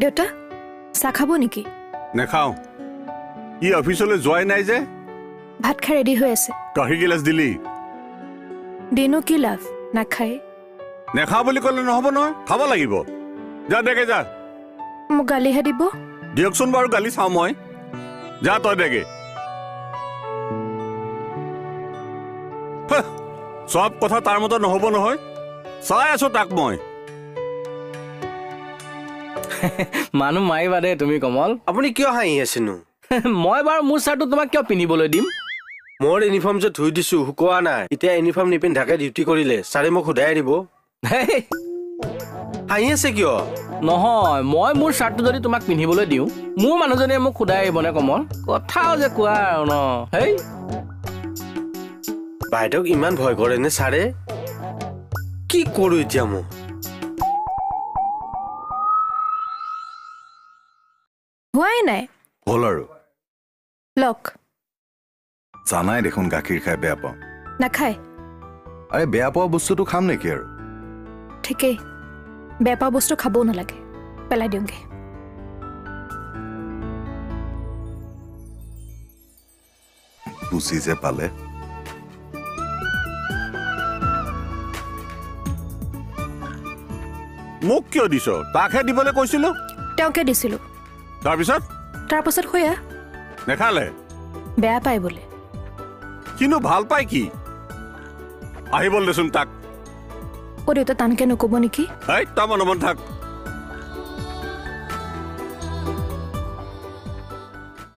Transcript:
দেউতা চাহ খাব নেকি? নেখাও ই অফিচলৈ যোৱাই নাই যে ভাত খাই ৰেডি হৈ আছে গাখীৰ গিলাচ দিলি দিনো কি লাভ নাখায় নেখাও বুলি ক'লে নহ'ব নহয় খাব লাগিব যা দেগে যা মোক গালিহে দিব দিয়কচোন বাৰু গালি চাওঁ মই যা তই দেগে সব কথা তাৰ মতে নহ'ব নহয় চাই আছো তাক মই মানুহ মাৰিবা দে তুমি কমল আপুনি কিয় হাঁহি আছেনো মই বাৰু মোৰ চাৰ্টটো তোমাক কিয় পিন্ধিবলৈ দিম মোৰ ইউনিফৰ্ম যে ধুই দিছো শুকোৱা নাই এতিয়া ইউনিফৰ্ম নিপিন্ধাকে ডিউটি কৰিলে ছাৰে মোক সোধাই দিব হেই হাঁহি আছে কিয় নহয় মই মোৰ চাৰ্টটো যদি তোমাক পিন্ধিবলৈ দিওঁ মোৰ মানুহজনীয়ে মোক সোধাই আহিবনে কমল কথাও যে কোৱা আৰু ন হেই বাইদেউক ইমান ভয় কৰে নে ছাৰে কি কৰো এতিয়া মোক হোৱাই নাই হ'ল আৰু লক জানাই দেখোন গাখীৰ খাই বেয়া পাওঁ নাখায় আৰে বেয়া পোৱা বস্তুটো খাম নেকি আৰু ঠিকেই বেয়া পোৱা বস্তু খাবও নালাগে পেলাই দিওঁগে বুজি যে পালে মোক কিয় দিছ তাকহে দিবলৈ কৈছিলো তেওঁকে দিছিলোঁ তাৰপিছত হৈয়া নেখালে বেয়া পায় বোলে কিন্তু ভাল পাই কি আহিবল দেচোন তাক দেউতা টানকে নক'ব নেকি এই তই মনে মন থাক